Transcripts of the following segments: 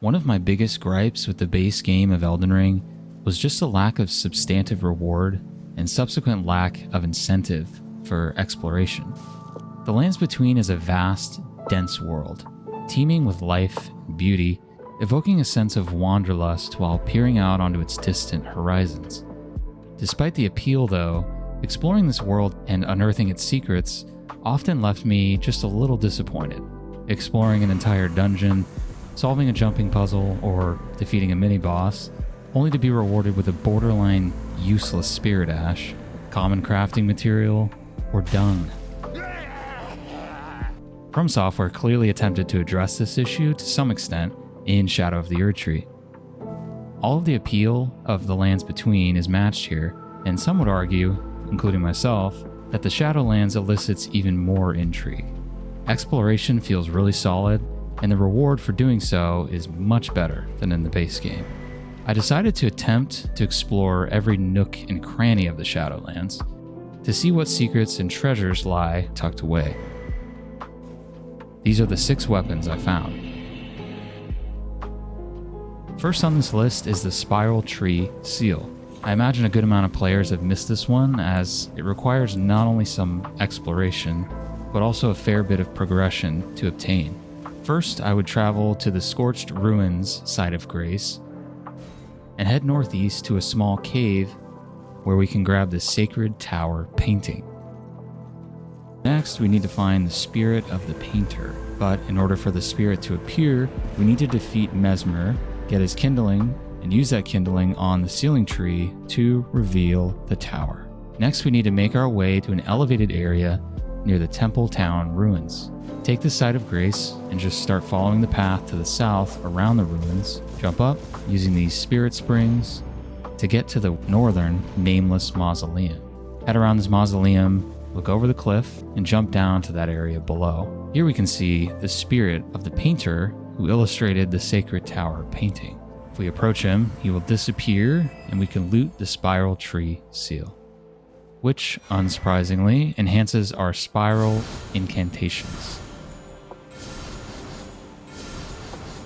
One of my biggest gripes with the base game of Elden Ring was just a lack of substantive reward and subsequent lack of incentive for exploration. The Lands Between is a vast, dense world, teeming with life and beauty, evoking a sense of wanderlust while peering out onto its distant horizons. Despite the appeal though, exploring this world and unearthing its secrets often left me just a little disappointed. Exploring an entire dungeon, solving a jumping puzzle, or defeating a mini-boss, only to be rewarded with a borderline useless spirit ash, common crafting material, or dung. FromSoftware clearly attempted to address this issue to some extent in Shadow of the Erdtree. All of the appeal of the Lands Between is matched here, and some would argue, including myself, that the Shadowlands elicits even more intrigue. Exploration feels really solid, and the reward for doing so is much better than in the base game. I decided to attempt to explore every nook and cranny of the Shadowlands to see what secrets and treasures lie tucked away. These are the 6 weapons I found. First on this list is the Spiraltree Seal. I imagine a good amount of players have missed this one, as it requires not only some exploration, but also a fair bit of progression to obtain. First, I would travel to the Scorched Ruins site of Grace, and head northeast to a small cave where we can grab the Sacred Tower painting. Next, we need to find the Spirit of the Painter, but in order for the spirit to appear, we need to defeat Mesmer, get his kindling, and use that kindling on the ceiling tree to reveal the tower. Next, we need to make our way to an elevated area near the Temple Town ruins. Take the Site of Grace and just start following the path to the south around the ruins. Jump up using these spirit springs to get to the northern Nameless Mausoleum. Head around this mausoleum, look over the cliff, and jump down to that area below. Here we can see the spirit of the painter who illustrated the Sacred Tower painting. If we approach him, he will disappear and we can loot the Spiraltree Seal, which, unsurprisingly, enhances our spiral incantations.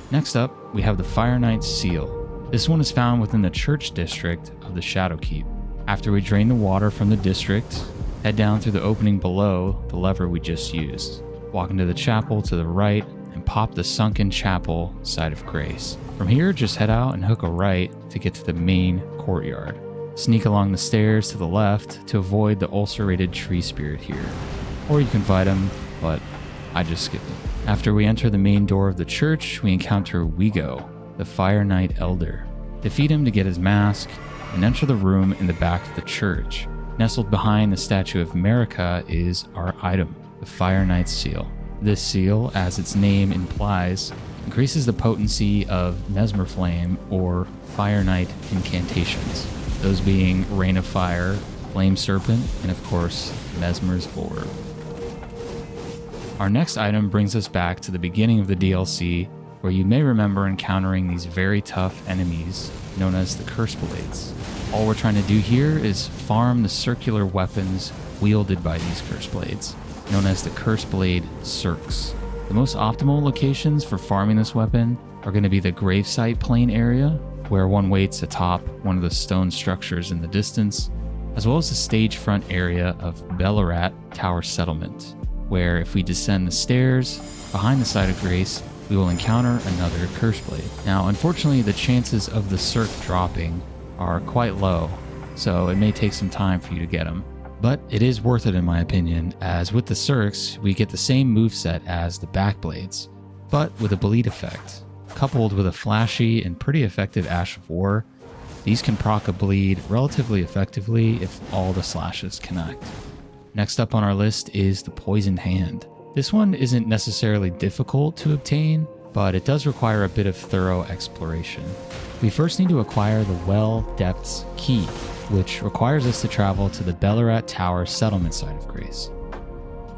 Next up, we have the Fire Knight's Seal. This one is found within the church district of the Shadowkeep. After we drain the water from the district, head down through the opening below the lever we just used. Walk into the chapel to the right and pop the sunken chapel Site of Grace. From here, just head out and hook a right to get to the main courtyard. Sneak along the stairs to the left to avoid the ulcerated tree spirit here. Or you can fight him, but I just skipped him. After we enter the main door of the church, we encounter Wigo, the Fire Knight Elder. Defeat him to get his mask, and enter the room in the back of the church. Nestled behind the statue of Marika is our item, the Fire Knight's Seal. This seal, as its name implies, increases the potency of Mesmer Flame or Fire Knight incantations, those being Rain of Fire, Flame Serpent, and of course, Mesmer's Orb. Our next item brings us back to the beginning of the DLC, where you may remember encountering these very tough enemies known as the Curseblades. All we're trying to do here is farm the circular weapons wielded by these Curseblades, known as the Curseblade Cirques. The most optimal locations for farming this weapon are going to be the gravesite plain area, where one waits atop one of the stone structures in the distance, as well as the stage front area of Bellarat Tower Settlement, where if we descend the stairs behind the Site of Grace, we will encounter another Curseblade. Now, unfortunately, the chances of the Cirque dropping are quite low, so it may take some time for you to get them. But it is worth it in my opinion, as with the Cirques, we get the same moveset as the Backblades, but with a bleed effect. Coupled with a flashy and pretty effective Ash of War, these can proc a bleed relatively effectively if all the slashes connect. Next up on our list is the Poisoned Hand. This one isn't necessarily difficult to obtain, but it does require a bit of thorough exploration. We first need to acquire the Well Depths Key, which requires us to travel to the Bellarat Tower Settlement Site of Grace.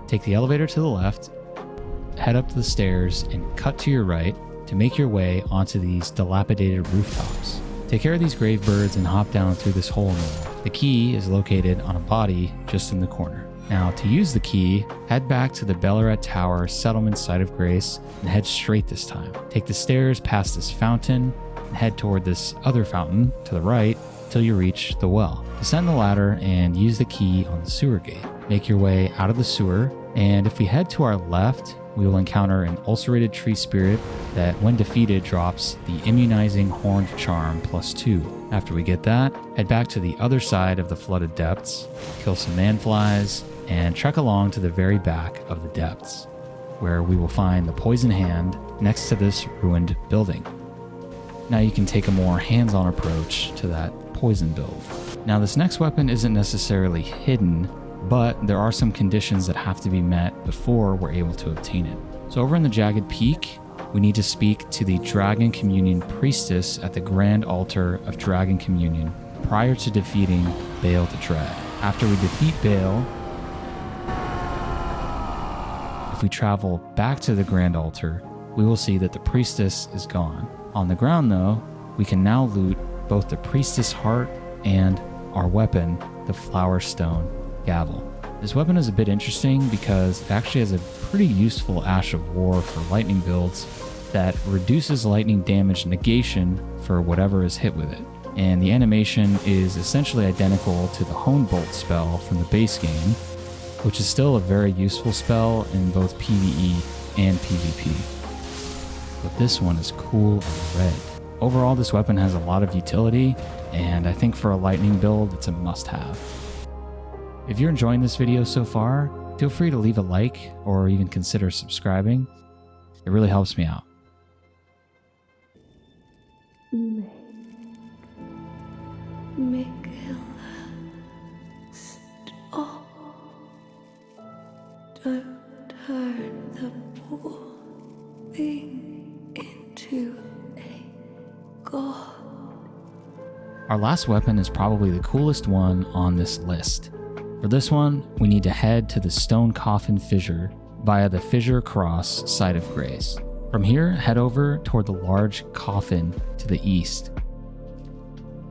Take the elevator to the left, head up the stairs, and cut to your right to make your way onto these dilapidated rooftops. Take care of these grave birds and hop down through this hole in the wall. The key is located on a body just in the corner. Now, to use the key, head back to the Bellaret Tower settlement site of Grace and head straight this time. Take the stairs past this fountain and head toward this other fountain to the right till you reach the well. Descend the ladder and use the key on the sewer gate. Make your way out of the sewer, and if we head to our left, we will encounter an ulcerated tree spirit that, when defeated, drops the immunizing horned charm +2. After we get that, head back to the other side of the flooded depths, kill some manflies, and trek along to the very back of the depths, where we will find the poison hand next to this ruined building. Now you can take a more hands-on approach to that poison build. Now this next weapon isn't necessarily hidden, but there are some conditions that have to be met before we're able to obtain it. So over in the Jagged Peak, we need to speak to the Dragon Communion Priestess at the Grand Altar of Dragon Communion prior to defeating Baal the Dread. After we defeat Baal, if we travel back to the Grand Altar, we will see that the priestess is gone. On the ground though, we can now loot both the priestess heart and our weapon, the Flowerstone Gavel. This weapon is a bit interesting because it actually has a pretty useful Ash of War for lightning builds that reduces lightning damage negation for whatever is hit with it. And the animation is essentially identical to the Hone Bolt spell from the base game, which is still a very useful spell in both PvE and PvP. But this one is cool and red. Overall, this weapon has a lot of utility, and I think for a lightning build, it's a must-have. If you're enjoying this video so far, feel free to leave a like or even consider subscribing. It really helps me out. Make it stop. Don't turn the poor thing into a god. Our last weapon is probably the coolest one on this list. For this one, we need to head to the Stone Coffin Fissure via the Fissure Cross site of Grace. From here, head over toward the large coffin to the east.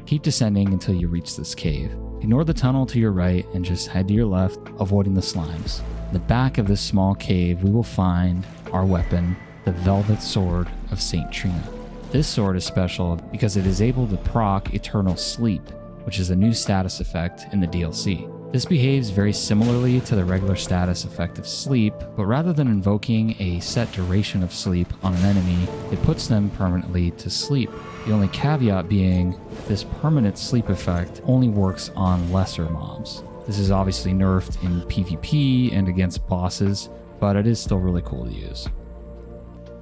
Keep descending until you reach this cave. Ignore the tunnel to your right and just head to your left, avoiding the slimes. In the back of this small cave, we will find our weapon, the Velvet Sword of St. Trina. This sword is special because it is able to proc Eternal Sleep, which is a new status effect in the DLC. This behaves very similarly to the regular status effect of sleep, but rather than invoking a set duration of sleep on an enemy, it puts them permanently to sleep. The only caveat being, this permanent sleep effect only works on lesser mobs. This is obviously nerfed in PvP and against bosses, but it is still really cool to use.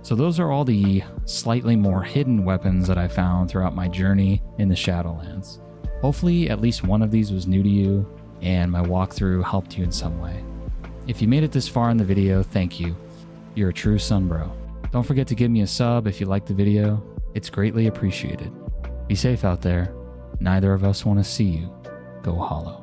So those are all the slightly more hidden weapons that I found throughout my journey in the Shadowlands. Hopefully at least one of these was new to you, and my walkthrough helped you in some way. If you made it this far in the video, thank you. You're a true sunbro. Don't forget to give me a sub if you liked the video. It's greatly appreciated. Be safe out there. Neither of us want to see you go hollow.